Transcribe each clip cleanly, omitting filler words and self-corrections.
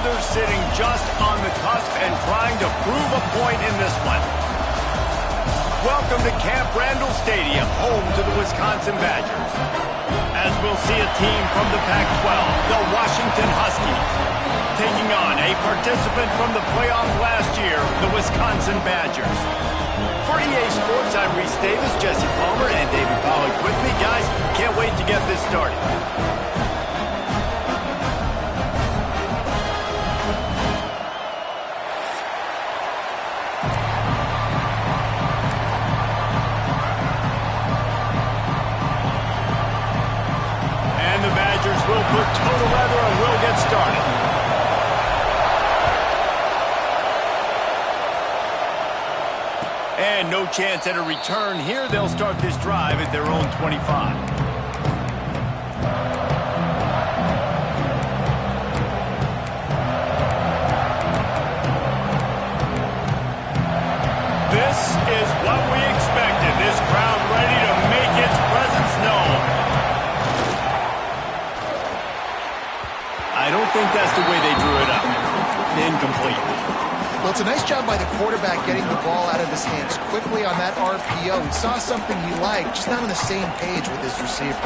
they're sitting just on the cusp and trying to prove a point in this one. Welcome to Camp Randall Stadium, home to the Wisconsin Badgers. As we'll see a team from the Pac-12, the Washington Huskies, taking on a participant from the playoffs last year, the Wisconsin Badgers. For EA Sports, I'm Reese Davis, Jesse Palmer, and David Pollack with me. Guys, can't wait to get this started. And the Badgers will put total leather and will get started. And no chance at a return here. They'll start this drive at their own 25. This is what we expected. This crowd ready to make its presence known. I don't think that's the way they drew it up. Incomplete. Well, it's a nice job by the quarterback getting the ball out of his hands quickly on that RPO. He saw something he liked, just not on the same page with his receiver.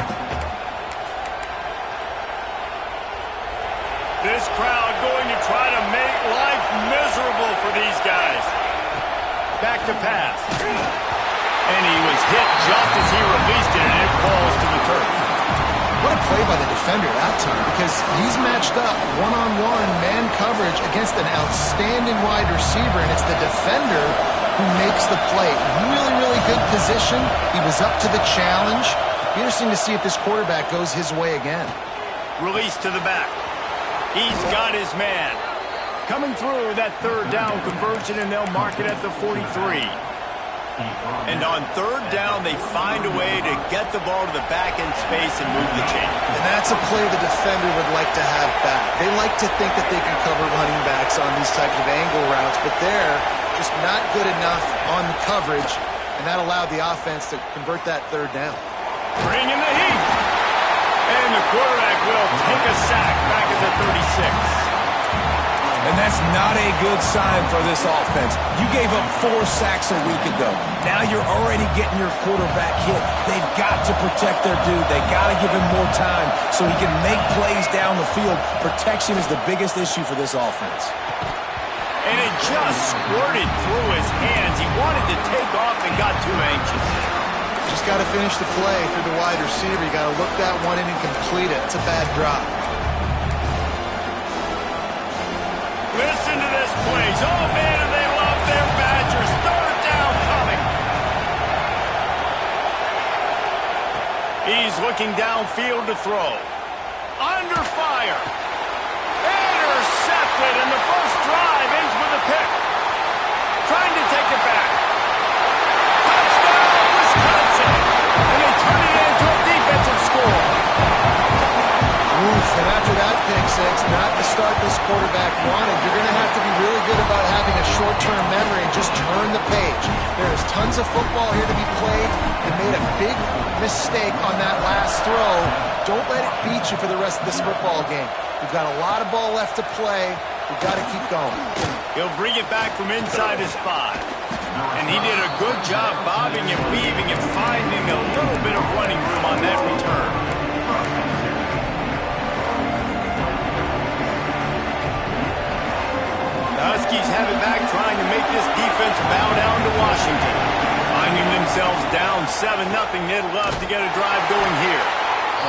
This crowd going to try to make life miserable for these guys. Back to pass. And he was hit just as he released it, and it falls to the turf. What a play by the defender that time, because he's matched up one-on-one man coverage against an outstanding wide receiver, and it's the defender who makes the play. Really, really good position. He was up to the challenge. Be interesting to see if this quarterback goes his way again. Release to the back. He's got his man. Coming through that third down conversion, and they'll mark it at the 43. And on third down, they find a way to get the ball to the back end space and move the chain. And that's a play the defender would like to have back. They like to think that they can cover running backs on these types of angle routes, but they're just not good enough on the coverage, and that allowed the offense to convert that third down. Bring in the heat. And the quarterback will take a sack back at the 36. And that's not a good sign for this offense. You gave up 4 sacks a week ago. Now you're already getting your quarterback hit. They've got to protect their dude. They've got to give him more time so he can make plays down the field. Protection is the biggest issue for this offense. And it just squirted through his hands. He wanted to take off and got too anxious. Just got to finish the play for the wide receiver. You got to look that one in and complete it. It's a bad drop. Listen to this place. Oh, man, and they love their Badgers. Third down coming. He's looking downfield to throw. Under fire. Intercepted, and the first drive ends with a pick. Trying to take it back. Touchdown, Wisconsin. And they turn it into a defensive score. Oof, and after that pick six, not the start this quarterback wanted. You're going to have to be really good about having a short-term memory and just turn the page. There is tons of football here to be played. You made a big mistake on that last throw. Don't let it beat you for the rest of this football game. We've got a lot of ball left to play. We've got to keep going. He'll bring it back from inside his 5. And he did a good job bobbing and weaving and finding a little bit of running room on that return. The Huskies have it back, trying to make this defense bow down to Washington. Finding themselves down 7-0, they'd love to get a drive going here.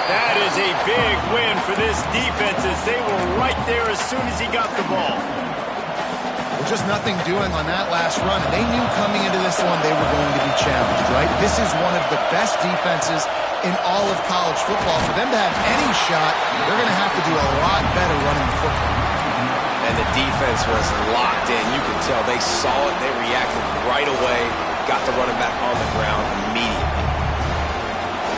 That is a big win for this defense, as they were right there as soon as he got the ball. Well, just nothing doing on that last run. They knew coming into this one they were going to be challenged, right? This is one of the best defenses in all of college football. For them to have any shot, they're going to have to do a lot better running the football. And the defense was locked in. You could tell they saw it. They reacted right away. Got the running back on the ground immediately.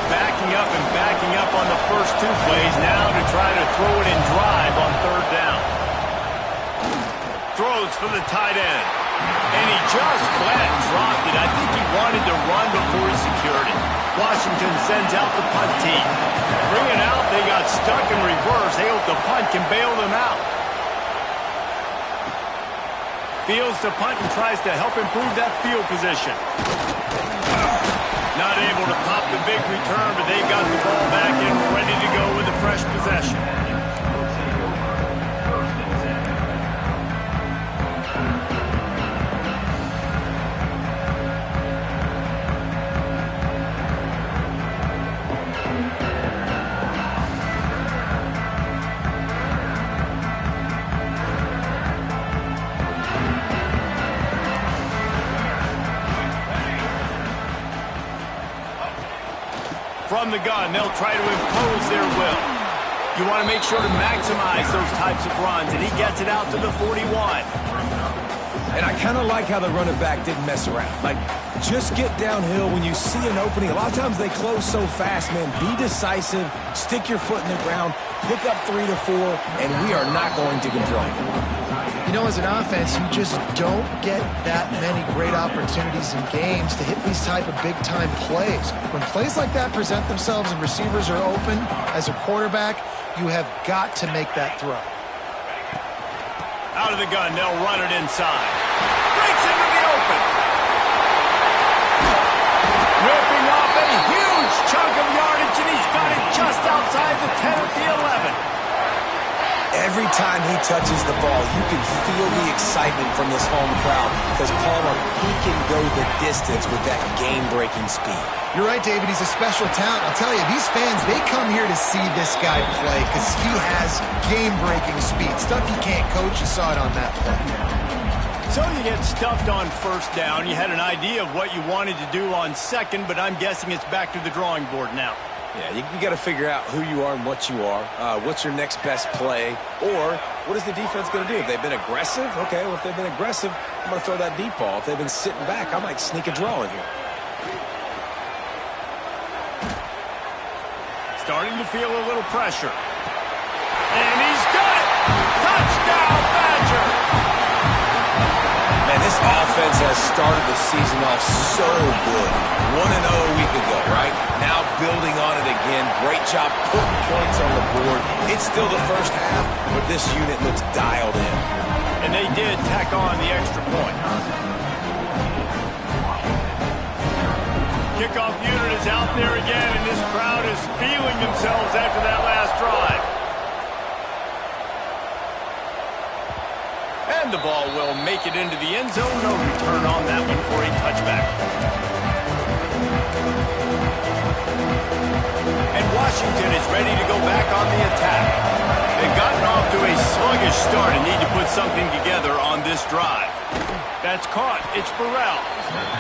Backing up on the first 2 plays now to try to throw it and drive on third down. Throws for the tight end. And he just flat dropped it. I think he wanted to run before he secured it. Washington sends out the punt team. Bring it out. They got stuck in reverse. They hope the punt can bail them out. Fields the punt and tries to help improve that field position. Not able to pop the big return, but they got the ball back and ready to go with a fresh possession. From the gun, they'll try to impose their will. You want to make sure to maximize those types of runs, and he gets it out to the 41. And I kind of like how the running back didn't mess around. Like, just get downhill when you see an opening. A lot of times they close so fast, man. Be decisive, stick your foot in the ground, pick up 3 to 4, and we are not going to complain. You know, as an offense, you just don't get that many great opportunities in games to hit these type of big-time plays. When plays like that present themselves and receivers are open, as a quarterback, you have got to make that throw. Out of the gun, they'll run it inside. Breaks into the open. Ripping off a huge chunk of yardage, and he's got it just outside the 10 at the 11. Every time he touches the ball, you can feel the excitement from this home crowd because, Palmer, he can go the distance with that game-breaking speed. You're right, David. He's a special talent. I'll tell you, these fans, they come here to see this guy play because he has game-breaking speed. Stuff you can't coach. You saw it on that play. So you get stuffed on first down. You had an idea of what you wanted to do on second, but I'm guessing it's back to the drawing board now. Yeah, you got to figure out who you are and what you are. What's your next best play? Or what is the defense going to do? If they've been aggressive, okay, well, if they've been aggressive, I'm going to throw that deep ball. If they've been sitting back, I might sneak a draw in here. Starting to feel a little pressure. And he's got it! Touchdown, Badger! Man, this offense has started the season off so good. 1-0 a week ago, right? Now building on it again. Great job putting points on the board. It's still the first half, but this unit looks dialed in. And they did tack on the extra point. Kickoff unit is out there again, and this crowd is feeling themselves after that last drive. And the ball will make it into the end zone. No return on that one for a touchback. And Washington is ready to go back on the attack. They've gotten off to a sluggish start and need to put something together on this drive. That's caught. It's Burrell.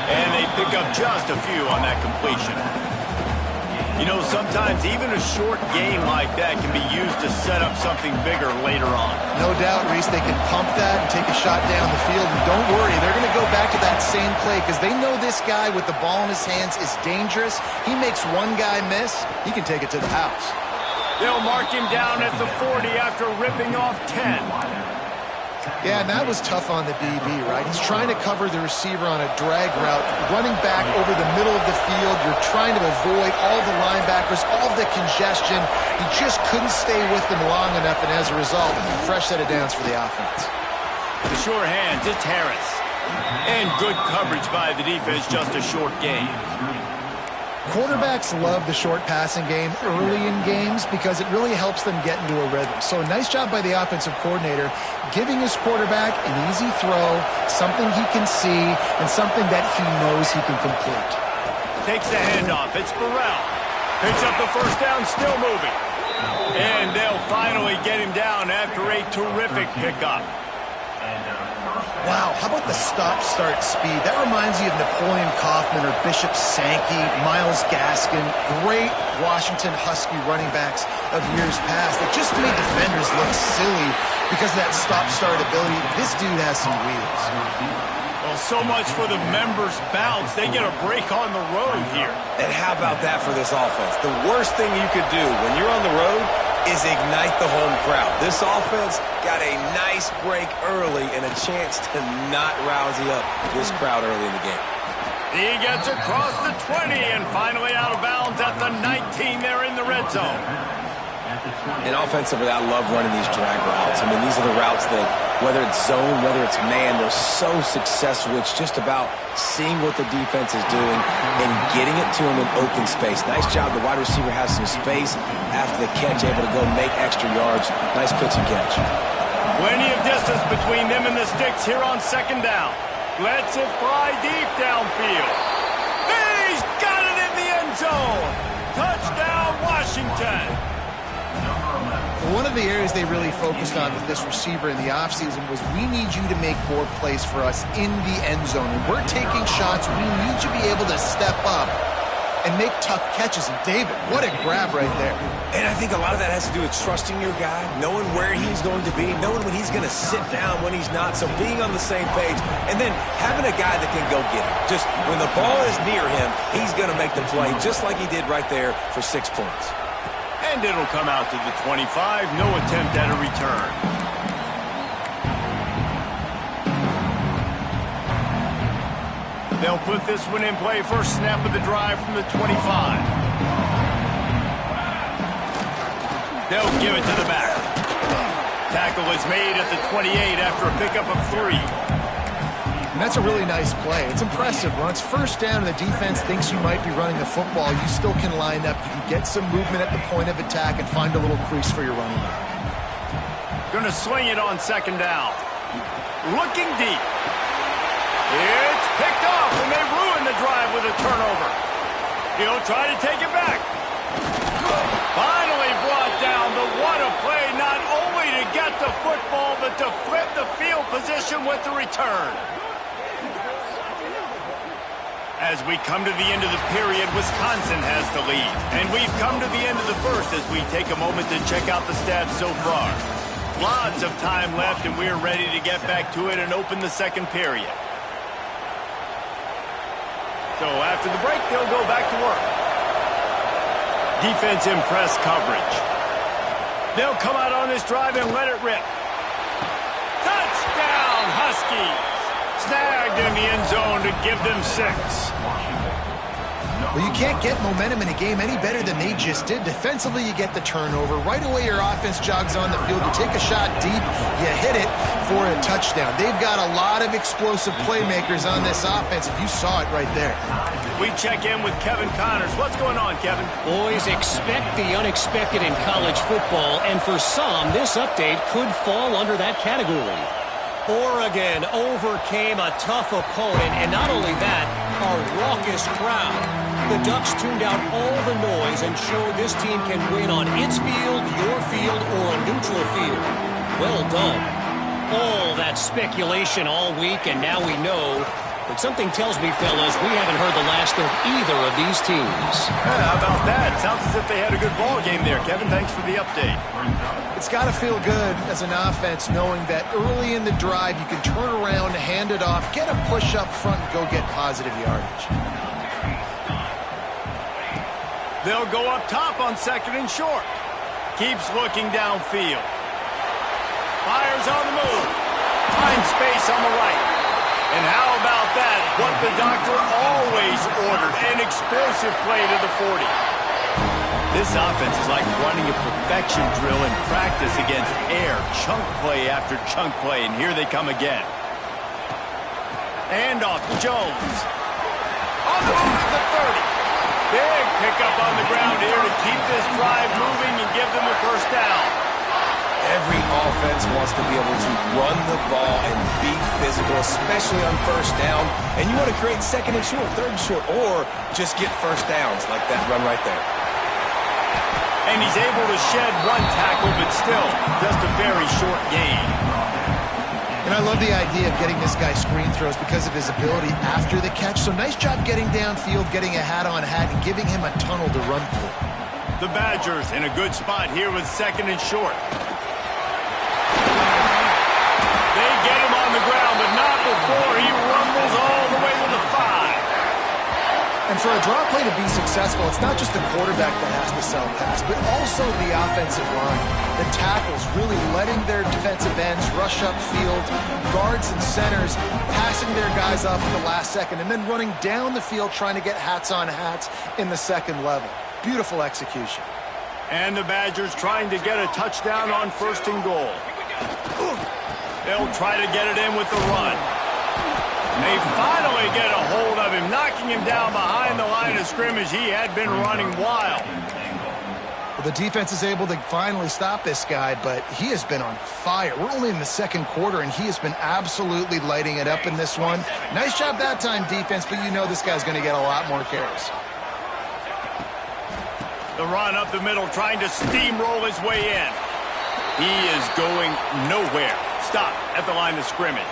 And they pick up just a few on that completion. You know, sometimes even a short game like that can be used to set up something bigger later on. No doubt, Reese, they can pump that and take a shot down the field. And don't worry, they're going to go back to that same play because they know this guy with the ball in his hands is dangerous. He makes one guy miss, he can take it to the house. They'll mark him down at the 40 after ripping off 10. Yeah, and that was tough on the DB, right? He's trying to cover the receiver on a drag route, running back over the middle of the field. You're trying to avoid all the linebackers, all the congestion. He just couldn't stay with them long enough, and as a result, a fresh set of downs for the offense. The sure hands, it's Harris. And good coverage by the defense, just a short gain. Quarterbacks love the short passing game early in games because it really helps them get into a rhythm. So nice job by the offensive coordinator giving his quarterback an easy throw, something he can see, and something that he knows he can complete. Takes the handoff. It's Burrell. Picks up the first down, still moving. And they'll finally get him down after a terrific pickup. Wow, how about the stop-start speed? That reminds you of Napoleon Kaufman or Bishop Sankey, Myles Gaskin, great Washington Husky running backs of years past that just made defenders look silly because of that stop-start ability. This dude has some wheels. Well, so much for the members' bounce. They get a break on the road here. And how about that for this offense? The worst thing you could do when you're on the road is ignite the home crowd. This offense got a nice break early and a chance to not rousey up this crowd early in the game. He gets across the 20 and finally out of bounds at the 19 there in the red zone. And offensively, I love running these drag routes. I mean, these are the routes that, whether it's zone, whether it's man, they're so successful. It's just about seeing what the defense is doing and getting it to them in open space. Nice job. The wide receiver has some space after the catch, able to go make extra yards. Nice pitch and catch. Plenty of distance between them and the sticks here on second down. Lets it fly deep downfield. He's got it in the end zone. Touchdown, Washington. One of the areas they really focused on with this receiver in the offseason was we need you to make more plays for us in the end zone. When we're taking shots, we need you to be able to step up and make tough catches. And David, what a grab right there. And I think a lot of that has to do with trusting your guy, knowing where he's going to be, knowing when he's going to sit down, when he's not, so being on the same page, and then having a guy that can go get it. Just when the ball is near him, he's going to make the play, just like he did right there for 6 points. And it'll come out to the 25. No attempt at a return. They'll put this one in play. First snap of the drive from the 25. They'll give it to the back. Tackle is made at the 28 after a pickup of 3. And that's a really nice play. It's impressive. When it's first down and the defense thinks you might be running the football, you still can line up. You can get some movement at the point of attack and find a little crease for your running back. Going to swing it on second down. Looking deep. It's picked off, and they ruin the drive with a turnover. He'll try to take it back. Finally brought down. What a play, not only to get the football, but to flip the field position with the return. As we come to the end of the period, Wisconsin has the lead. And we've come to the end of the first as we take a moment to check out the stats so far. Lots of time left, and we're ready to get back to it and open the second period. So after the break, they'll go back to work. Defense in press coverage. They'll come out on this drive and let it rip. Touchdown, Huskies. Snagged in the end zone to give them 6. Well, you can't get momentum in a game any better than they just did. Defensively, you get the turnover. Right away, your offense jogs on the field. You take a shot deep, you hit it for a touchdown. They've got a lot of explosive playmakers on this offense, and you saw it right there. We check in with Kevin Connors. What's going on, Kevin? Boys, expect the unexpected in college football, and for some, this update could fall under that category. Oregon overcame a tough opponent, and not only that, a raucous crowd. The Ducks tuned out all the noise and showed this team can win on its field, your field, or a neutral field. Well done. All that speculation all week, and now we know. But something tells me, fellas, we haven't heard the last of either of these teams. How about that? Sounds as if they had a good ball game there. Kevin, thanks for the update. It's got to feel good as an offense knowing that early in the drive you can turn around, hand it off, get a push up front, and go get positive yardage. They'll go up top on second and short. Keeps looking downfield. Fires on the move. Finds space on the right. And how about that? What the doctor always ordered. An explosive play to the 40. This offense is like running a perfection drill in practice against air. Chunk play after chunk play. And here they come again. Handoff to Jones. On the move to the 30. Big pickup on the ground here to keep this drive moving and give them a first down. Every offense wants to be able to run the ball and be physical, especially on first down. And you want to create second and short, third and short, or just get first downs like that run right there. And he's able to shed one tackle, but still just a very short gain. And I love the idea of getting this guy screen throws because of his ability after the catch. So nice job getting downfield, getting a hat-on-hat, and giving him a tunnel to run through. The Badgers in a good spot here with second and short. They get him on the ground, but not before he rumbles all the way to the 5. And for a draw play to be successful, it's not just the quarterback that has to sell pass, but also the offensive line. The tackles really letting their defensive ends rush upfield, guards and centers passing their guys off at the last second, and then running down the field trying to get hats on hats in the second level. Beautiful execution. And the Badgers trying to get a touchdown on 1st and goal. They'll try to get it in with the run. They finally get a hold of him, knocking him down behind the line of scrimmage. He had been running wild. Well, the defense is able to finally stop this guy, but he has been on fire. We're only in the 2nd quarter, and he has been absolutely lighting it up in this one. Nice job that time, defense, but you know this guy's going to get a lot more carries. The run up the middle, trying to steamroll his way in. He is going nowhere. Stop at the line of scrimmage.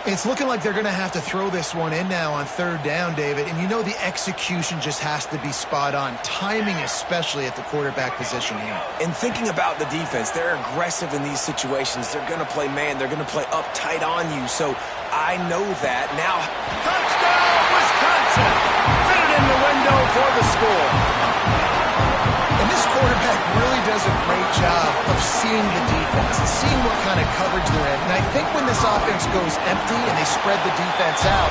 It's looking like they're going to have to throw this one in now on 3rd down, David. And you know the execution just has to be spot on. Timing especially at the quarterback position here. And thinking about the defense, they're aggressive in these situations. They're going to play man. They're going to play up tight on you. So I know that. Now, Touchdown, Wisconsin! Fit it in the window for the score. And this quarterback really does a great job of seeing the defense and seeing what kind of coverage they're in. And I think when this offense goes empty and they spread the defense out,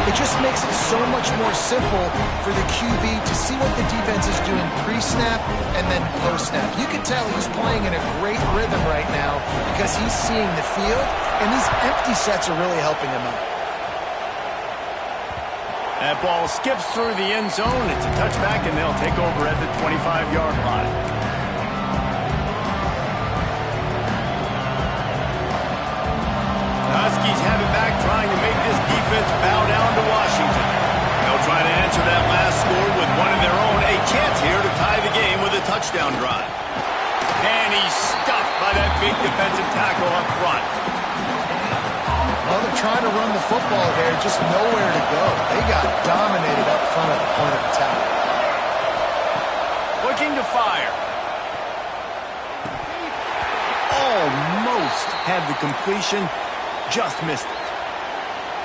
it just makes it so much more simple for the QB to see what the defense is doing pre-snap and then post-snap. You can tell he's playing in a great rhythm right now because he's seeing the field, and these empty sets are really helping him out. That ball skips through the end zone. It's a touchback, and they'll take over at the 25-yard line. The Huskies have it back, trying to make this defense bow down to Washington. They'll try to answer that last score with one of their own. A chance here to tie the game with a touchdown drive. And he's stuffed by that big defensive tackle up front. Well, they're trying to run the football there, just nowhere to go. They got dominated up front at the point of attack. Looking to fire. Almost had the completion, just missed it.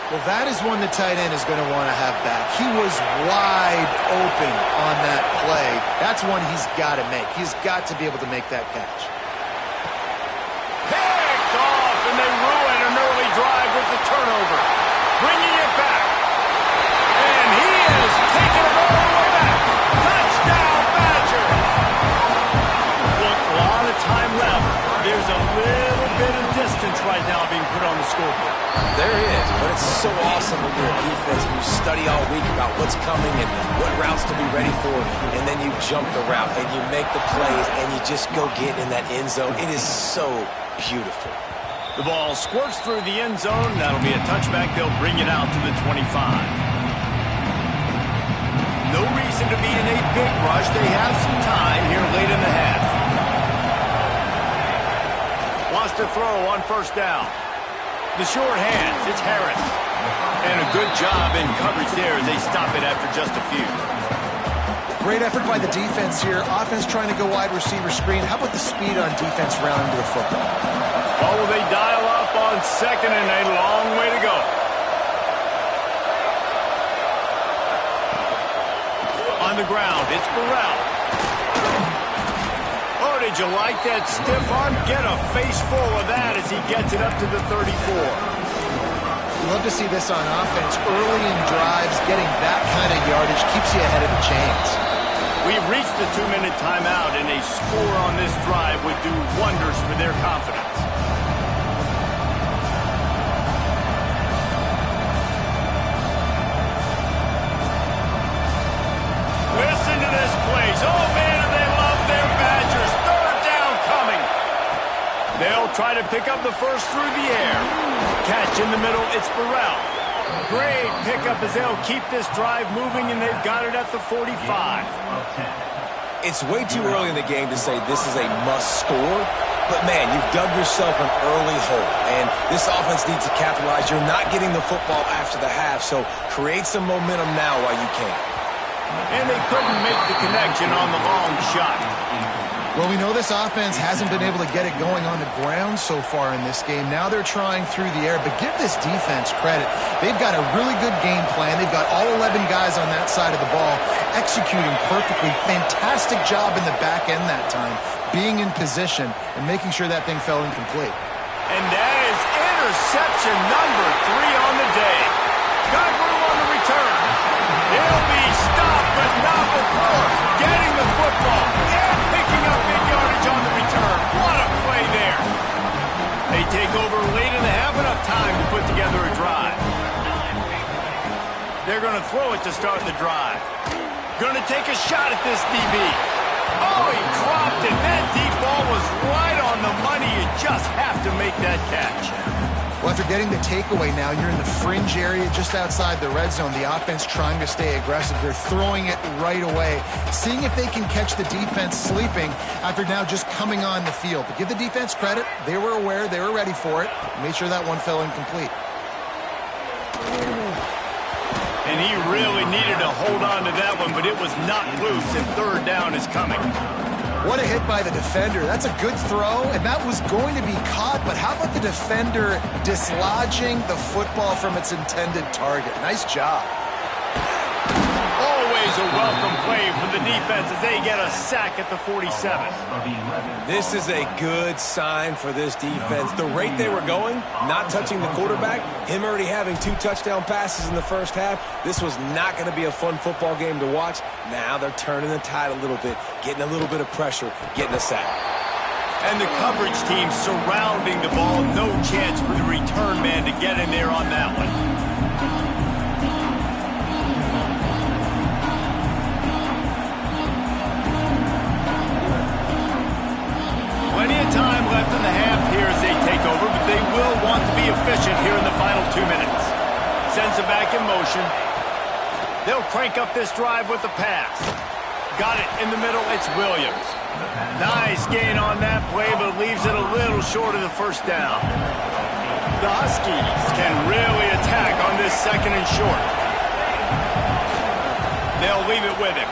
Well, that is one the tight end is going to want to have back. He was wide open on that play. That's one he's got to make. He's got to be able to make that catch. Picked off, and they ruin an early drive with the turnover. Bringing it back. And he has taken it all the way back. Touchdown, Badger. Look, a lot of time left. There's a little bit of distance right now being put on the scoreboard. there is, but it's so awesome when you're a defense and you study all week about what's coming and what routes to be ready for, and then you jump the route and you make the plays and you just go get in that end zone. It is so beautiful. The ball squirts through the end zone. That'll be a touchback. They'll bring it out to the 25. No reason to be in a big rush. They have some time here late in the half. Wants to throw on first down. The short hands, it's Harris. And a good job in coverage there as they stop it after just a few. Great effort by the defense here. Offense trying to go wide receiver screen. How about the speed on defense rounding to the football? Oh, will they dial up on second and a long way to go. On the ground, it's Burrell. Oh, did you like that stiff arm? Get a face full of that as he gets it up to the 34. Love to see this on offense. Early in drives, getting that kind of yardage keeps you ahead of the chains. We've reached the 2-minute timeout, and a score on this drive would do wonders for their confidence. Listen to this place. Oh, man, do they love their Badgers. Third down coming. They'll try to pick up the first through the air. Catch in the middle, it's Burrell. Great pickup as they'll keep this drive moving, and they've got it at the 45. It's way too early in the game to say this is a must score, but man, you've dug yourself an early hole, and this offense needs to capitalize. You're not getting the football after the half, so create some momentum now while you can. And they couldn't make the connection on the long shot. Well, we know this offense hasn't been able to get it going on the ground so far in this game. Now they're trying through the air, but give this defense credit. They've got a really good game plan. They've got all 11 guys on that side of the ball executing perfectly. Fantastic job in the back end that time, being in position and making sure that thing fell incomplete. And that is interception number 3 on the day. Got room on the return. He'll be stopped, but not before getting the football. picking up big yardage on the return. What a play there. They take over late in the half, enough time to put together a drive. They're going to throw it to start the drive. Going to take a shot at this DB. Oh, he dropped it. That deep ball was right on the money. You just have to make that catch. Well, after getting the takeaway now, you're in the fringe area just outside the red zone. The offense trying to stay aggressive. They're throwing it right away, seeing if they can catch the defense sleeping after now just coming on the field. But give the defense credit. They were aware. They were ready for it. Made sure that one fell incomplete. And he really needed to hold on to that one, but it was not loose, and third down is coming. What a hit by the defender. That's a good throw, and that was going to be caught, but how about the defender dislodging the football from its intended target? Nice job. Always a welcome play for the defense as they get a sack at the 47. This is a good sign for this defense. The rate they were going, not touching the quarterback, him already having 2 touchdown passes in the first half, this was not going to be a fun football game to watch. Now they're turning the tide a little bit, getting a little bit of pressure, getting a sack. And the coverage team surrounding the ball, no chance for the return man to get in there on that one. Plenty of time left in the half here as they take over, but they will want to be efficient here in the final 2 minutes. Sends it back in motion. They'll crank up this drive with the pass. Got it in the middle. It's Williams. Nice gain on that play, but leaves it a little short of the first down. The Huskies can really attack on this second and short. They'll leave it with him.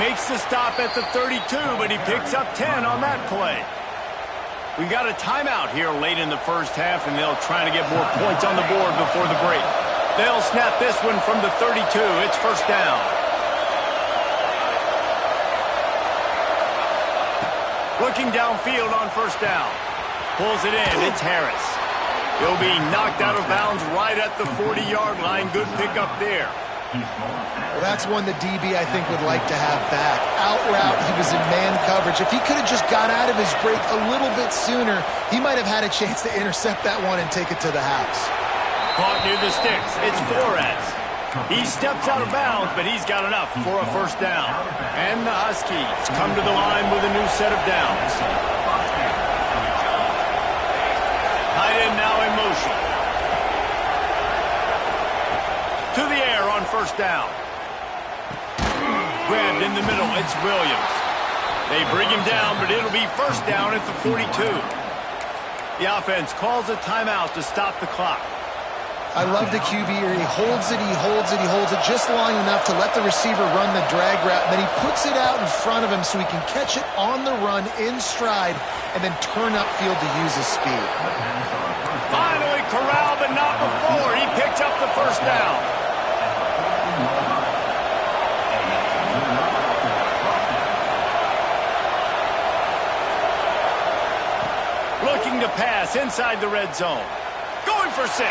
Makes the stop at the 32, but he picks up 10 on that play. We got a timeout here late in the first half, and they'll try to get more points on the board before the break. They'll snap this one from the 32. It's first down. Looking downfield on first down. Pulls it in. It's Harris. He'll be knocked out of bounds right at the 40-yard line. Good pickup there. Well, that's one the DB, I think, would like to have back. Out route, he was in man coverage. If he could have just got out of his break a little bit sooner, he might have had a chance to intercept that one and take it to the house. Caught near the sticks. It's Flores. He steps out of bounds, but he's got enough for a first down. And the Huskies come to the line with a new set of downs. Tight end now in motion. To the air on first down. Grabbed in the middle, it's Williams. They bring him down, but it'll be first down at the 42. The offense calls a timeout to stop the clock. I love the QB here. He holds it, he holds it, he holds it just long enough to let the receiver run the drag route. And then he puts it out in front of him so he can catch it on the run in stride and then turn upfield to use his speed. Finally corralled, but not before. He picks up the first down. Looking to pass inside the red zone. Going for 6.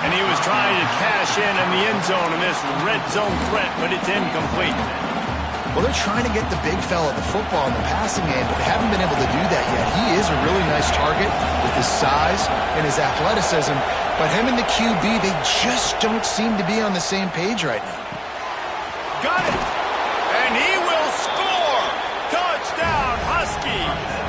And he was trying to cash in the end zone in this red zone threat, but it's incomplete. Well, they're trying to get the big fella the football in the passing game, but they haven't been able to do that yet. He is a really nice target with his size and his athleticism, but him and the QB, they just don't seem to be on the same page right now. Got it! And he will score! Touchdown, Huskies!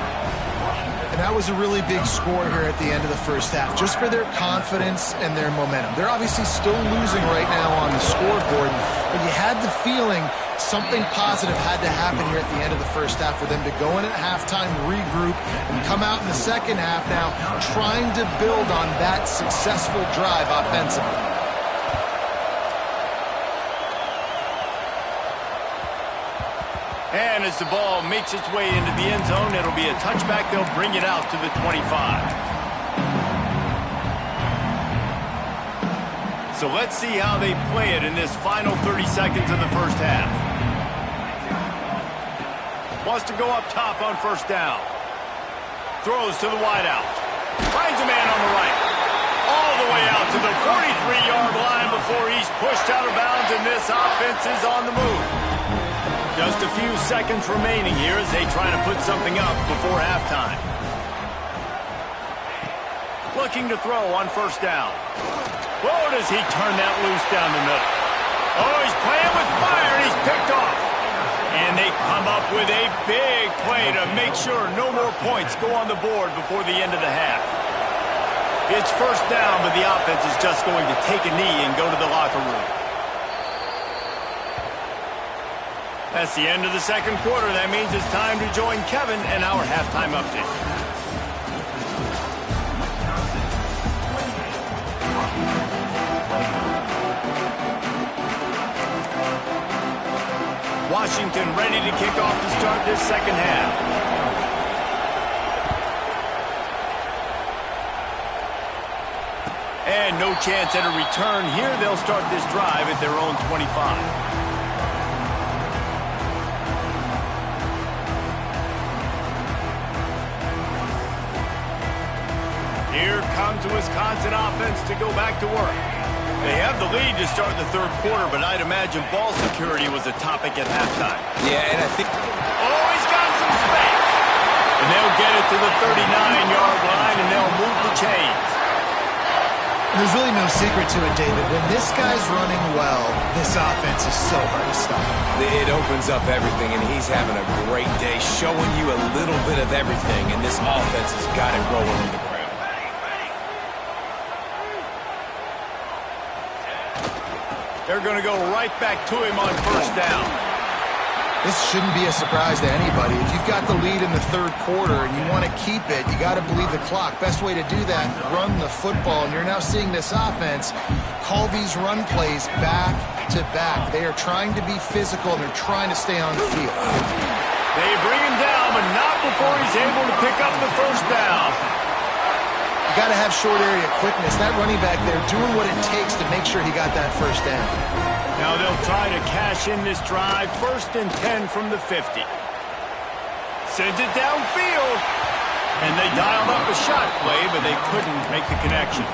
And that was a really big score here at the end of the first half, just for their confidence and their momentum. They're obviously still losing right now on the scoreboard, but you had the feeling something positive had to happen here at the end of the first half for them to go in at halftime, regroup, and come out in the second half now trying to build on that successful drive offensively. And as the ball makes its way into the end zone, it'll be a touchback. They'll bring it out to the 25. So let's see how they play it in this final 30 seconds of the first half. Wants to go up top on first down. Throws to the wideout. Finds a man on the right. All the way out to the 43-yard line before he's pushed out of bounds, and this offense is on the move. Just a few seconds remaining here as they try to put something up before halftime. Looking to throw on first down. Oh, does he turn that loose down the middle? Oh, he's playing with fire, and he's picked off. And they come up with a big play to make sure no more points go on the board before the end of the half. It's first down, but the offense is just going to take a knee and go to the locker room. That's the end of the second quarter. That means it's time to join Kevin and our halftime update. Washington ready to kick off to start this second half. And no chance at a return here. They'll start this drive at their own 25. Here comes the Wisconsin offense to go back to work. They have the lead to start the third quarter, but I'd imagine ball security was a topic at halftime. Yeah, and I think... Oh, he's got some space. And they'll get it to the 39-yard line, and they'll move the chains. There's really no secret to it, David. When this guy's running well, this offense is so hard to stop. It opens up everything, and he's having a great day, showing you a little bit of everything, and this offense has got it rolling on the ground. They're going to go right back to him on first down. This shouldn't be a surprise to anybody. If you've got the lead in the third quarter and you want to keep it, you got to bleed the clock. Best way to do that, run the football. And you're now seeing this offense call these run plays back to back. They are trying to be physical, and they're trying to stay on the field. They bring him down, but not before he's able to pick up the first down. You got to have short area quickness. That running back there doing what it takes to make sure he got that first down. Now they'll try to cash in this drive. 1st and 10 from the 50. Sends it downfield. And they dialed up a shot play, but they couldn't make the connection.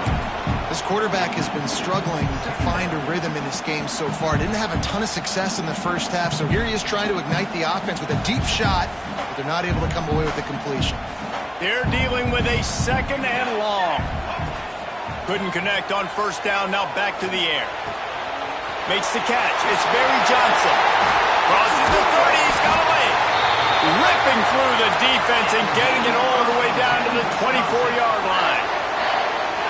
This quarterback has been struggling to find a rhythm in this game so far. Didn't have a ton of success in the first half, so here he is trying to ignite the offense with a deep shot, but they're not able to come away with the completion. They're dealing with a 2nd and long. Couldn't connect on first down, now back to the air. Makes the catch. It's Barry Johnson. Crosses the 30. He's got away. Ripping through the defense and getting it all the way down to the 24-yard line.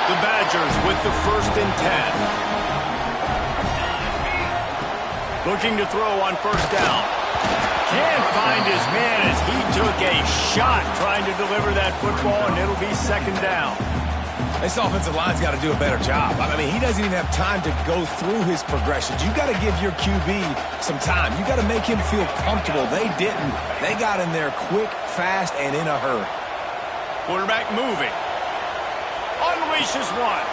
The Badgers with the 1st and 10. Looking to throw on first down. Can't find his man as he took a shot trying to deliver that football, and it'll be 2nd down. This offensive line's got to do a better job. I mean, he doesn't even have time to go through his progressions. You got to give your QB some time. You got to make him feel comfortable. They didn't. They got in there quick, fast, and in a hurry. Quarterback moving. Unleashes one.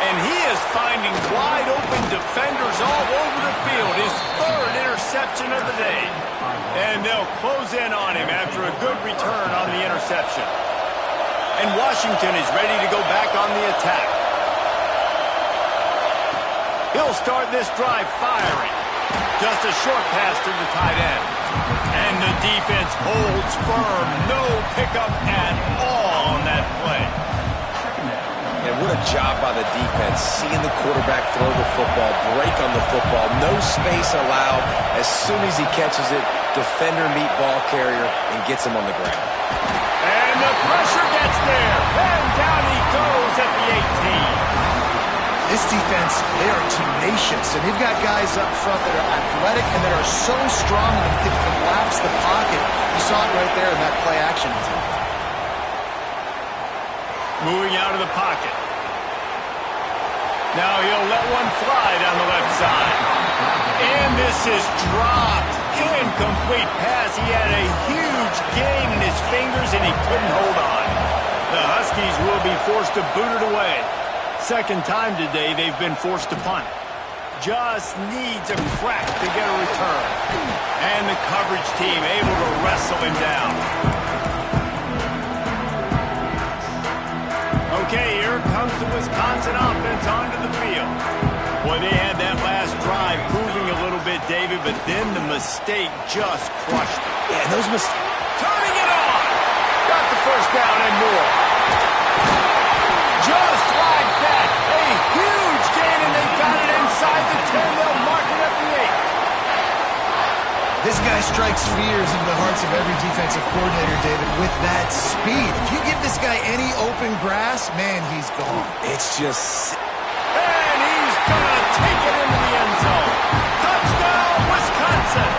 And he is finding wide open defenders all over the field. His 3rd interception of the day. And they'll close in on him after a good return on the interception. And Washington is ready to go back on the attack. He'll start this drive firing. Just a short pass to the tight end. And the defense holds firm. No pickup at all on that play. And what a job by the defense, seeing the quarterback throw the football, break on the football, no space allowed. As soon as he catches it, defender meet ball carrier and gets him on the ground. And the pressure gets there. And down he goes at the 18. This defense, they are tenacious, and they've got guys up front that are athletic and that are so strong that they can collapse the pocket. You saw it right there in that play action. Moving out of the pocket. Now he'll let one fly down the left side. And this is dropped. Incomplete pass. He had a huge gain in his fingers and he couldn't hold on. The Huskies will be forced to boot it away. 2nd time today they've been forced to punt. Just needs a crack to get a return. And the coverage team able to wrestle him down. Okay, here comes the Wisconsin offense onto the field. Boy, they had that last drive moving a little bit, David, but then the State just crushed them. Yeah, those mistakes. Turning it on. Got the first down and more. Just like that. A huge gain, and they got it inside the 10. They'll mark it at the 8. This guy strikes fears into the hearts of every defensive coordinator, David, with that speed. If you give this guy any open grass, man, he's gone. It's just... And he's going to take it into the end zone. Touchdown, Wisconsin.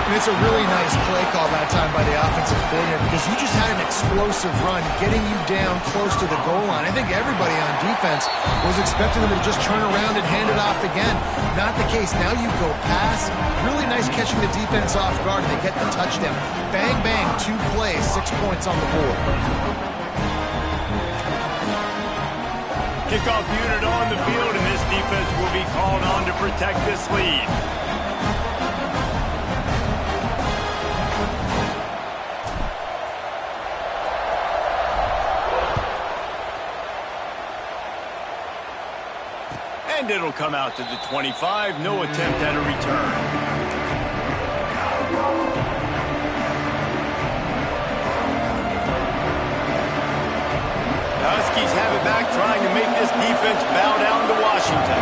And it's a really nice play call that time by the offensive coordinator because you just had an explosive run getting you down close to the goal line. I think everybody on defense was expecting them to just turn around and hand it off again. Not the case. Now you go pass. Really nice catching the defense off guard, and they get the touchdown. Bang, bang, 2 plays, 6 points on the board. Kickoff unit on the field, and this defense will be called on to protect this lead. And it'll come out to the 25. No attempt at a return. The Huskies have it back, trying to make this defense bow down to Washington.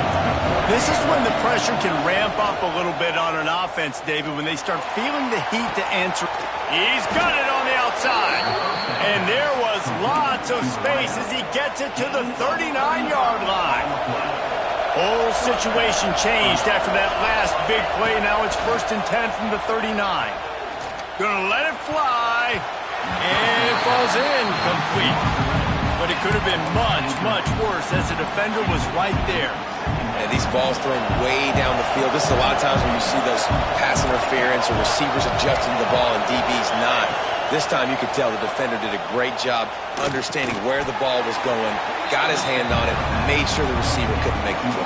This is when the pressure can ramp up a little bit on an offense, David, when they start feeling the heat to answer. He's got it on the outside. And there was lots of space as he gets it to the 39-yard line. Whole situation changed after that last big play. Now it's 1st and 10 from the 39. Gonna let it fly. And it falls in complete. But it could have been much, much worse as the defender was right there. And these balls thrown way down the field. This is a lot of times when you see those pass interference or receivers adjusting the ball and DBs not. This time you could tell the defender did a great job understanding where the ball was going, got his hand on it, made sure the receiver couldn't make the throw.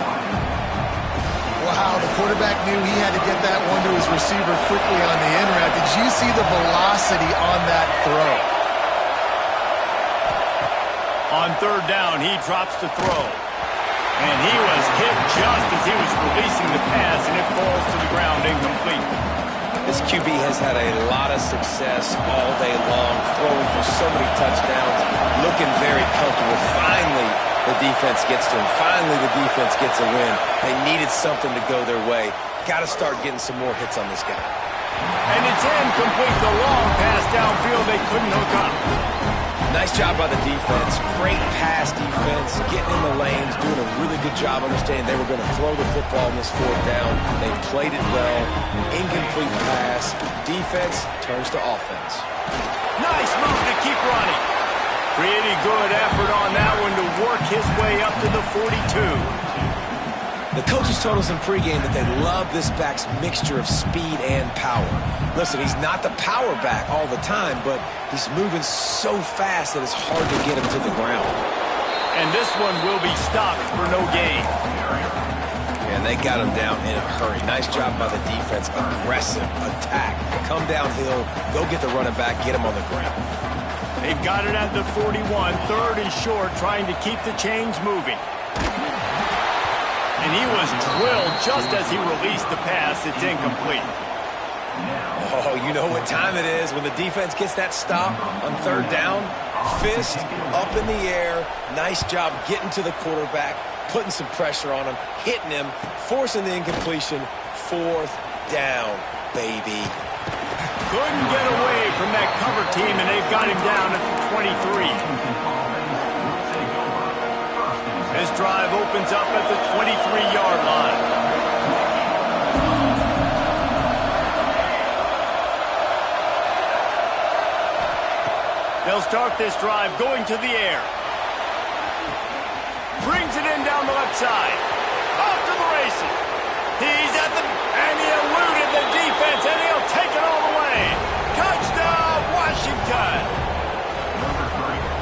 Wow, the quarterback knew he had to get that one to his receiver quickly on the in route. Did you see the velocity on that throw? On 3rd down, he drops the throw. And he was hit just as he was releasing the pass, and it falls to the ground incomplete. This QB has had a lot of success all day long, throwing for so many touchdowns, looking very comfortable. Finally, the defense gets to him. Finally, the defense gets a win. They needed something to go their way. Got to start getting some more hits on this guy. And it's incomplete. The long pass downfield, they couldn't hook up. Nice job by the defense. Great pass defense, getting in the lanes, doing a really good job understanding they were going to throw the football on this 4th down. They played it well. Incomplete pass. Defense turns to offense. Nice move to keep running. Pretty good effort on that one to work his way up to the 42. The coaches told us in pregame that they love this back's mixture of speed and power. Listen, he's not the power back all the time, but he's moving so fast that it's hard to get him to the ground. And this one will be stopped for no gain. And they got him down in a hurry. Nice job by the defense. Aggressive attack. Come downhill, go get the running back, get him on the ground. They've got it at the 41, 3rd and short, trying to keep the chains moving. And he was drilled just as he released the pass. It's incomplete. Oh, you know what time it is when the defense gets that stop on 3rd down. Fist up in the air. Nice job getting to the quarterback, putting some pressure on him, hitting him, forcing the incompletion. 4th down, baby. Couldn't get away from that cover team, and they've got him down at the 23. This drive opens up at the 23-yard line. They'll start this drive going to the air. Brings it in down the left side. Off to the races. He's at the... And he eluded the defense, and he'll take it all the way. Touchdown, Washington.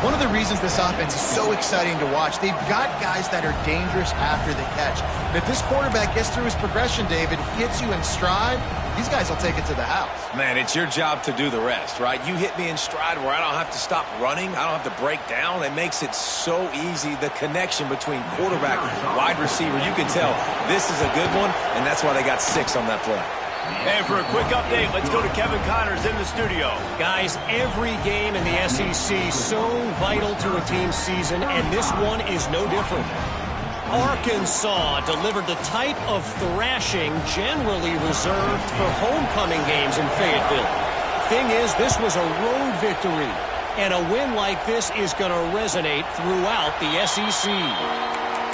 One of the reasons this offense is so exciting to watch, they've got guys that are dangerous after the catch. And if this quarterback gets through his progression, David, hits you in stride, these guys will take it to the house. Man, it's your job to do the rest, right? You hit me in stride where I don't have to stop running. I don't have to break down. It makes it so easy. The connection between quarterback and wide receiver, you can tell this is a good one, and that's why they got 6 on that play. And for a quick update, let's go to Kevin Connors in the studio. Guys, every game in the SEC so vital to a team's season, and this one is no different. Arkansas delivered the type of thrashing generally reserved for homecoming games in Fayetteville. Thing is, this was a road victory, and a win like this is going to resonate throughout the SEC.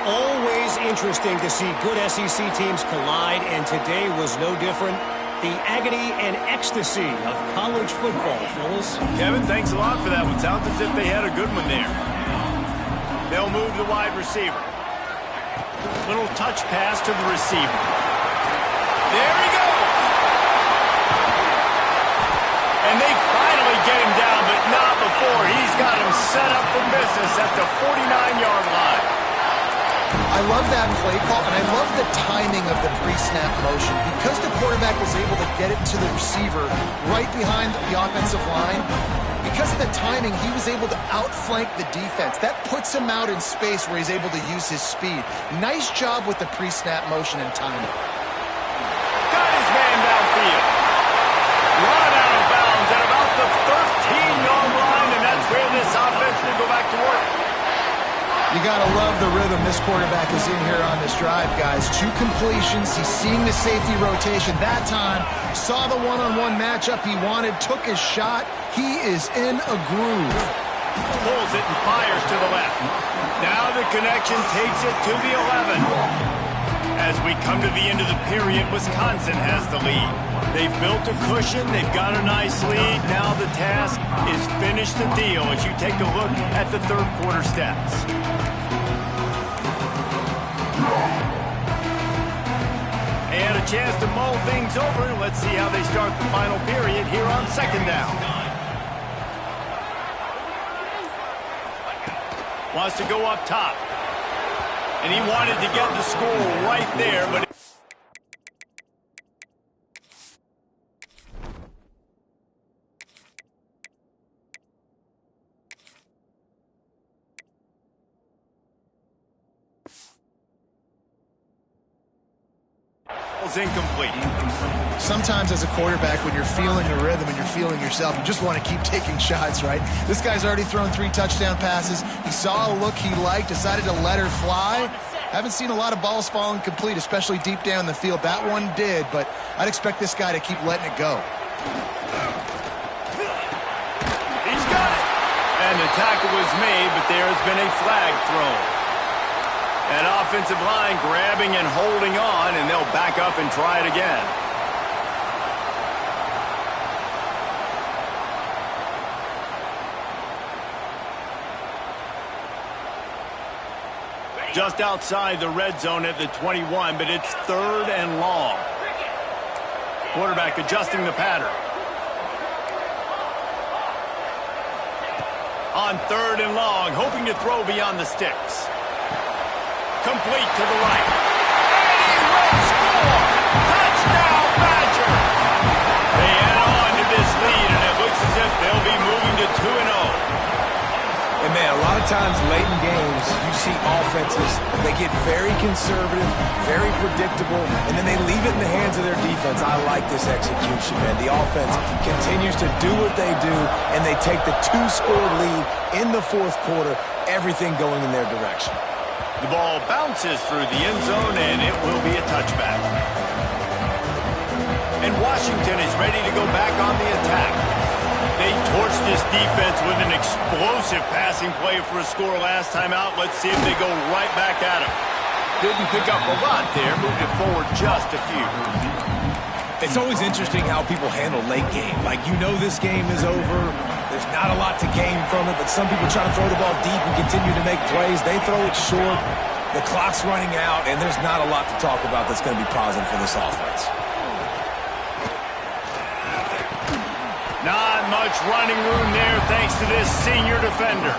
Always interesting to see good SEC teams collide, and today was no different. The agony and ecstasy of college football, fellas. Kevin, thanks a lot for that one. Sounds as if they had a good one there. They'll move the wide receiver. Little touch pass to the receiver. There he goes! And they finally get him down, but not before. He's got him set up for business at the 49-yard line. I love that play call, and I love the timing of the pre-snap motion. Because the quarterback was able to get it to the receiver right behind the offensive line, because of the timing, he was able to outflank the defense. That puts him out in space where he's able to use his speed. Nice job with the pre-snap motion and timing. Got his man downfield. Run out of bounds at about the 13-yard line, and that's where this offense will go back to work. You got to love the rhythm this quarterback is in here on this drive, guys. 2 completions. He's seeing the safety rotation that time. Saw the one-on-one matchup he wanted, took his shot. He is in a groove. Pulls it and fires to the left. Now the connection takes it to the 11. As we come to the end of the period, Wisconsin has the lead. They've built a cushion. They've got a nice lead. Now the task is finish the deal as you take a look at the third quarter stats. And a chance to mull things over. Let's see how they start the final period here on second down. Wants to go up top. And he wanted to get the score right there, but... incomplete. Sometimes as a quarterback, when you're feeling the rhythm and you're feeling yourself, you just want to keep taking shots, right? This guy's already thrown 3 touchdown passes. He saw a look he liked, decided to let her fly. Haven't seen a lot of balls falling complete, especially deep down the field. That one did, but I'd expect this guy to keep letting it go. He's got it! And the tackle was made, but there has been a flag thrown. That offensive line grabbing and holding on, and they'll back up and try it again. Just outside the red zone at the 21, but it's 3rd and long. Quarterback adjusting the pattern. On 3rd and long, hoping to throw beyond the sticks. Complete to the right. And he will score! Touchdown, Badger! They add on to this lead, and it looks as if they'll be moving to 2-0. And, man, a lot of times late in games, you see offenses, they get very conservative, very predictable, and then they leave it in the hands of their defense. I like this execution, man. The offense continues to do what they do, and they take the 2-score lead in the 4th quarter, everything going in their direction. The ball bounces through the end zone, and it will be a touchback. And Washington is ready to go back on the attack. They torched this defense with an explosive passing play for a score last time out. Let's see if they go right back at him. Didn't pick up a lot there, moved it forward just a few. It's always interesting how people handle late game. Like, you know this game is over. There's not a lot to gain from it, but some people try to throw the ball deep and continue to make plays. They throw it short. The clock's running out, and there's not a lot to talk about that's going to be positive for this offense. Not much much running room there thanks to this senior defender.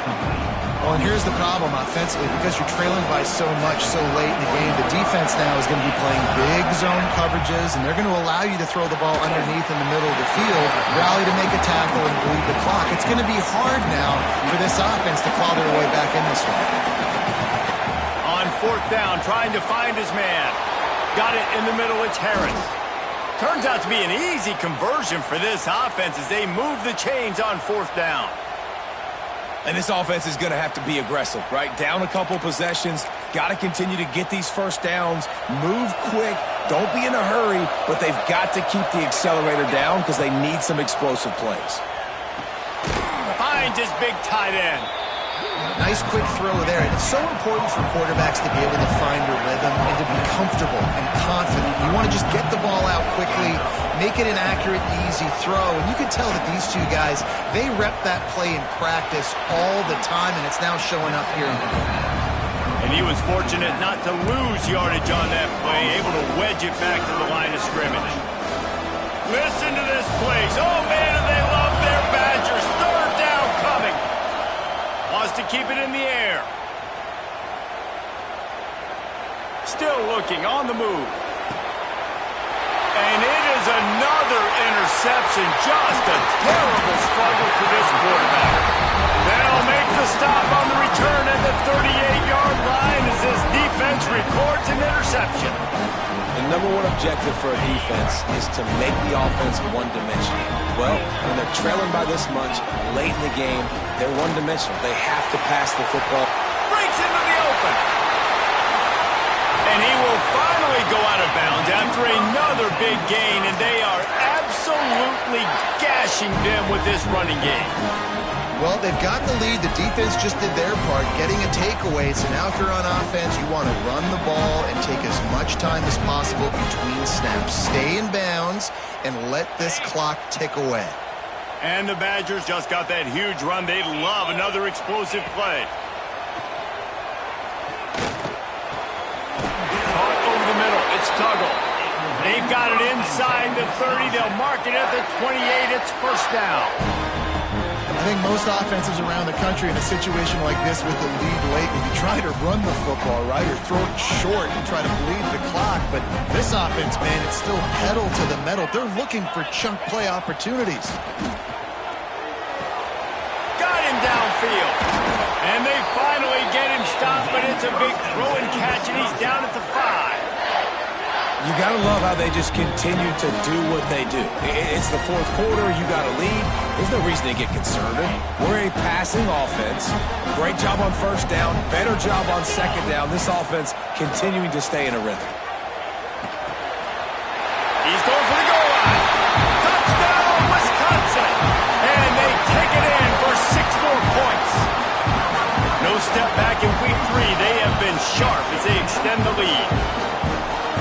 Well, and here's the problem offensively. Because you're trailing by so much so late in the game, the defense now is going to be playing big zone coverages, and they're going to allow you to throw the ball underneath in the middle of the field, rally to make a tackle, and bleed the clock. It's going to be hard now for this offense to claw their way back in this one. On fourth down, trying to find his man. Got it in the middle, it's Harris. Turns out to be an easy conversion for this offense as they move the chains on fourth down. And this offense is going to have to be aggressive, right? Down a couple possessions, got to continue to get these first downs, move quick, don't be in a hurry, but they've got to keep the accelerator down because they need some explosive plays. Finds his big tight end. Nice quick throw there, and it's so important for quarterbacks to be able to find a rhythm and to be comfortable and confident. You want to just get the ball out quickly, make it an accurate, easy throw, and you can tell that these two guys, they rep that play in practice all the time, and it's now showing up here in the game. And he was fortunate not to lose yardage on that play, able to wedge it back to the line of scrimmage. Listen to this place. Oh, man, do they love their Badgers. Third down coming. Wants to keep it in the air. Still looking on the move. And it is another interception. Just a terrible struggle for this quarterback. They'll make the stop on the return at the 38-yard line as this defense records an interception. The number one objective for a defense is to make the offense one-dimensional. Well, when they're trailing by this much, late in the game, they're one-dimensional. They have to pass the football. Breaks into the open. And he will finally go out of bounds after another big gain, and they are absolutely gashing them with this running game. Well, they've got the lead. The defense just did their part, getting a takeaway. So now if you're on offense, you want to run the ball and take as much time as possible between snaps. Stay in bounds and let this clock tick away. And the Badgers just got that huge run. They love another explosive play. Caught over the middle. It's Tuggle. They've got it inside the 30. They'll mark it at the 28. It's first down. I think most offenses around the country in a situation like this with the lead late would be trying to run the football, right, or throw it short and try to bleed the clock. But this offense, man, it's still pedal to the metal. They're looking for chunk play opportunities. Got him downfield. And they finally get him stopped, but it's a big throw and catch, and he's down at the 5. You got to love how they just continue to do what they do. It's the fourth quarter. You got a lead. There's no reason to get conservative. We're a passing offense. Great job on first down. Better job on second down. This offense continuing to stay in a rhythm. He's going for the goal line. Touchdown, Wisconsin. And they take it in for 6 more points. No step back in week 3. They have been sharp as they extend the lead.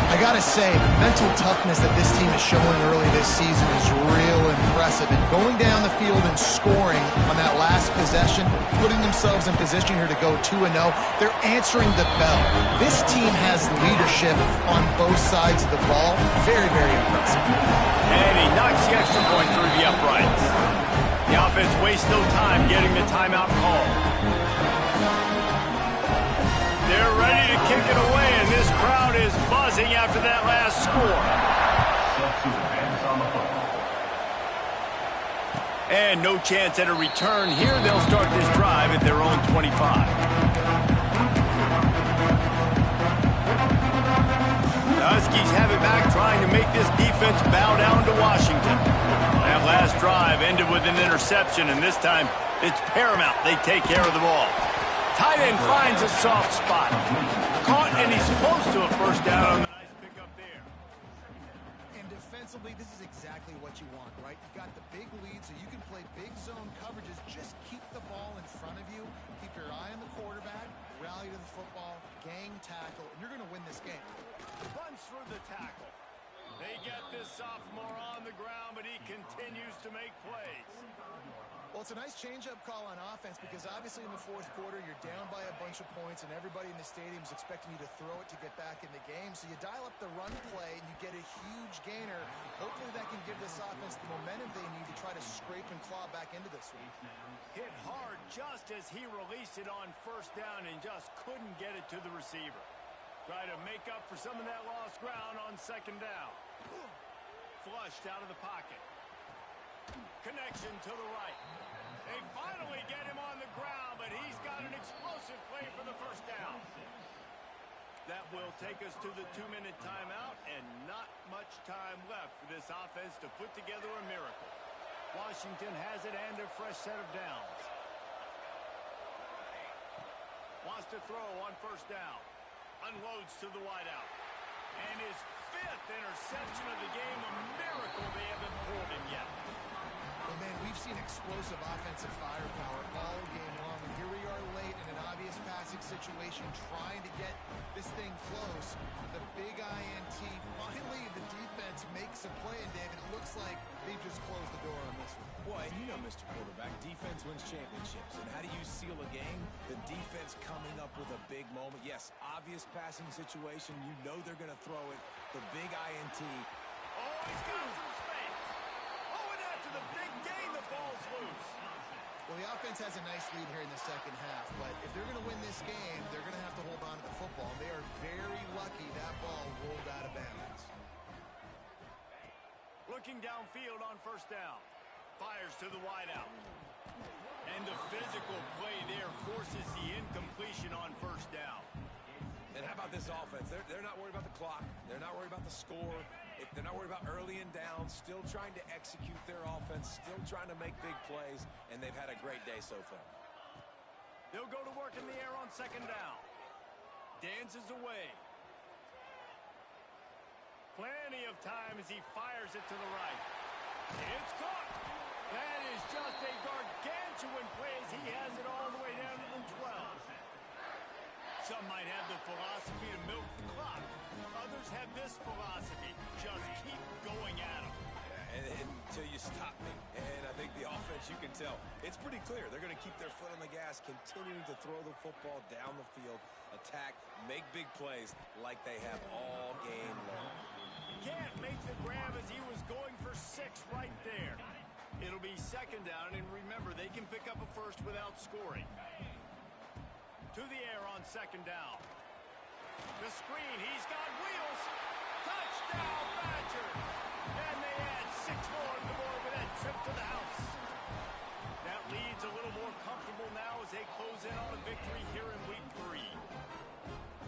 I got to say, the mental toughness that this team is showing early this season is real impressive. And going down the field and scoring on that last possession, putting themselves in position here to go 2-0, they're answering the bell. This team has leadership on both sides of the ball. Very, very impressive. And he knocks the extra point through the uprights. The offense wastes no time getting the timeout call. They're ready to kick it away, and this crowd is buzzing after that last score. And no chance at a return here. They'll start this drive at their own 25. The Huskies have it back, trying to make this defense bow down to Washington. That last drive ended with an interception, and this time it's paramount they take care of the ball. Tight end finds a soft spot. Caught, and he's supposed to a first down on the nice pickup there. And defensively, this is exactly what you want, right? You've got the big lead, so you can play big zone coverages. Just keep the ball in front of you. Keep your eye on the quarterback. Rally to the football. Gang tackle. And you're going to win this game. Runs through the tackle. They get this sophomore on the ground, but he continues to make plays. Well, it's a nice change-up call on offense because obviously in the fourth quarter, you're down by a bunch of points and everybody in the stadium is expecting you to throw it to get back in the game. So you dial up the run play and you get a huge gainer. Hopefully that can give this offense the momentum they need to try to scrape and claw back into this one. Hit hard just as he released it on first down and just couldn't get it to the receiver. Try to make up for some of that lost ground on second down. Flushed out of the pocket. Connection to the right. They finally get him on the ground, but he's got an explosive play for the first down. That will take us to the 2-minute timeout, and not much time left for this offense to put together a miracle. Washington has it and a fresh set of downs. Wants to throw on first down. Unloads to the wideout. And his 5th interception of the game, a miracle they haven't pulled him yet. Well, man, we've seen explosive offensive firepower all game long, and here we are late in an obvious passing situation trying to get this thing close. The big INT, finally the defense makes a play, and David, it looks like they've just closed the door on this one. Well, and you know, Mr. Quarterback, defense wins championships. And how do you seal a game? The defense coming up with a big moment. Yes, obvious passing situation. You know they're going to throw it. The big INT. Oh, he's got some space. Oh, and after the big gain, the ball's loose. Well, the offense has a nice lead here in the second half, but if they're going to win this game, they're going to have to hold on to the football. And they are very lucky that ball rolled out of bounds. Looking downfield on first down. Fires to the wideout. And the physical play there forces the incompletion on first down. And how about this offense? They're not worried about the clock. They're not worried about the score. They're not worried about early and down. Still trying to execute their offense. Still trying to make big plays. And they've had a great day so far. They'll go to work in the air on second down. Dances away. Plenty of time as he fires it to the right. It's caught. That is just a gargantuan play as he has it all the way down to the 12. Some might have the philosophy to milk the clock. Others have this philosophy. Just keep going at them. Until you stop me. And I think the offense, you can tell, it's pretty clear. They're going to keep their foot on the gas, continuing to throw the football down the field, attack, make big plays like they have all game long. Can't make the grab as he was going for 6 right there. It'll be second down, and remember, they can pick up a first without scoring. To the air on second down. The screen, he's got wheels. Touchdown, Badgers! And they add 6 more to the board with that trip to the house. That lead's a little more comfortable now as they close in on a victory here in week 3.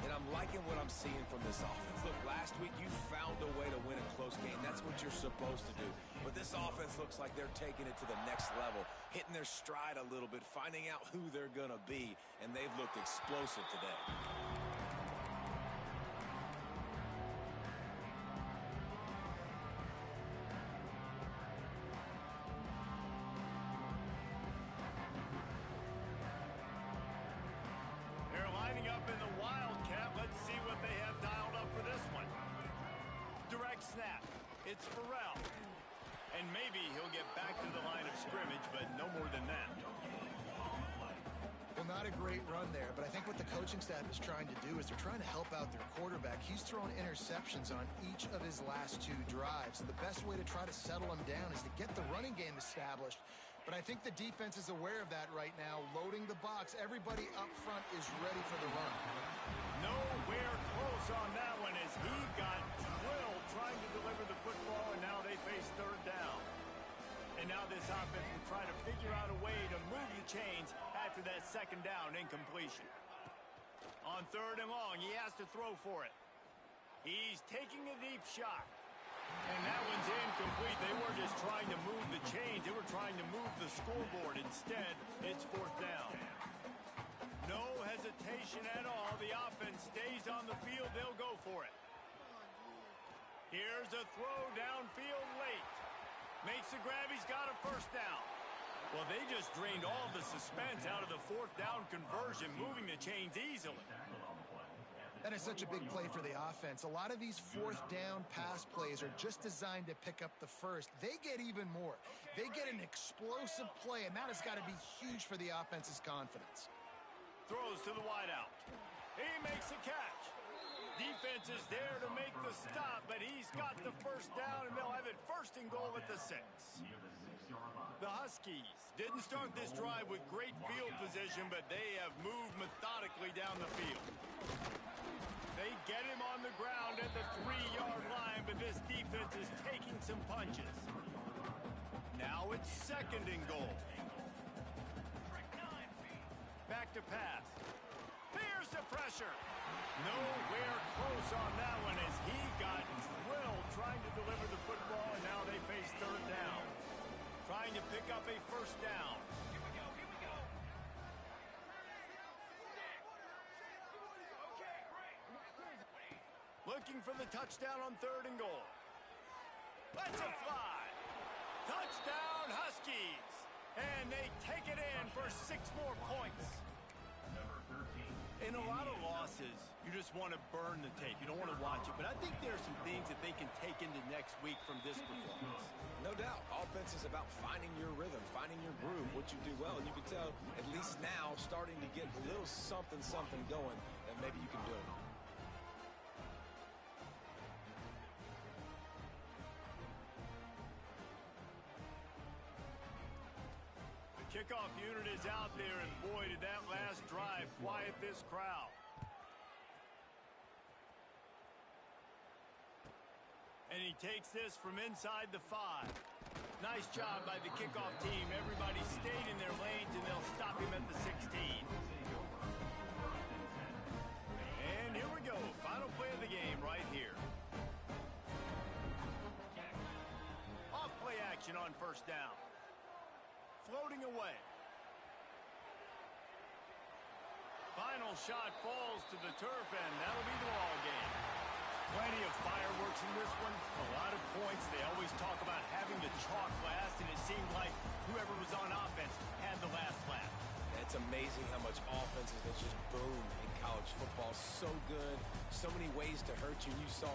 And I'm liking what I'm seeing from this offense. Look, last week you found a way to win a close game. That's what you're supposed to do. But this offense looks like they're taking it to the next level, hitting their stride a little bit, finding out who they're going to be, and they've looked explosive today. Up in the Wildcat. Let's see what they have dialed up for this one. Direct snap. It's Farrell. And maybe he'll get back to the line of scrimmage, but no more than that. Well, not a great run there, but I think what the coaching staff is trying to do is they're trying to help out their quarterback. He's thrown interceptions on each of his last 2 drives. So the best way to try to settle him down is to get the running game established. But I think the defense is aware of that right now, loading the box. Everybody up front is ready for the run. Nowhere close on that one as he got drilled trying to deliver the football, and now they face third down. And now this offense will try to figure out a way to move the chains after that second down incompletion. On third and long, he has to throw for it. He's taking a deep shot. And that one's incomplete. They weren't just trying to move the chains. They were trying to move the scoreboard. Instead, it's fourth down. No hesitation at all. The offense stays on the field. They'll go for it. Here's a throw downfield late. Makes the grab. He's got a first down. Well, they just drained all the suspense out of the fourth down conversion, moving the chains easily. That is such a big play for the offense. A lot of these fourth down pass plays are just designed to pick up the first. They get even more. They get an explosive play, and that has got to be huge for the offense's confidence. Throws to the wideout. He makes a catch. Defense is there to make the stop, but he's got the first down, and they'll have it 1st and goal at the 6. The Huskies didn't start this drive with great field position, but they have moved methodically down the field. They get him on the ground at the 3-yard line, but this defense is taking some punches. Now it's 2nd and goal. Back to pass. Here's the pressure. Nowhere close on that one as he got drilled trying to deliver the football, and now they face 3rd down. Trying to pick up a 1st down. Here we go. Okay, great. Looking for the touchdown on 3rd and goal. That's a fly. Touchdown, Huskies. And they take it in for 6 more points. In a lot of losses, you just want to burn the tape. You don't want to watch it. But I think there are some things that they can take into next week from this performance. No doubt. Offense is about finding your rhythm, finding your groove, what you do well. And you can tell, at least now, starting to get a little something going that maybe you can do. Kickoff unit is out there, and boy, did that last drive quiet this crowd. And he takes this from inside the 5. Nice job by the kickoff team. Everybody stayed in their lanes, and they'll stop him at the 16. And here we go. Final play of the game right here. Off play action on 1st down. Floating away. Final shot falls to the turf, and that'll be the ball game. Plenty of fireworks in this one. A lot of points. They always talk about having the chalk last, and it seemed like whoever was on offense had the last laugh. It's amazing how much offenses that just boom in college football. So good. So many ways to hurt you. You saw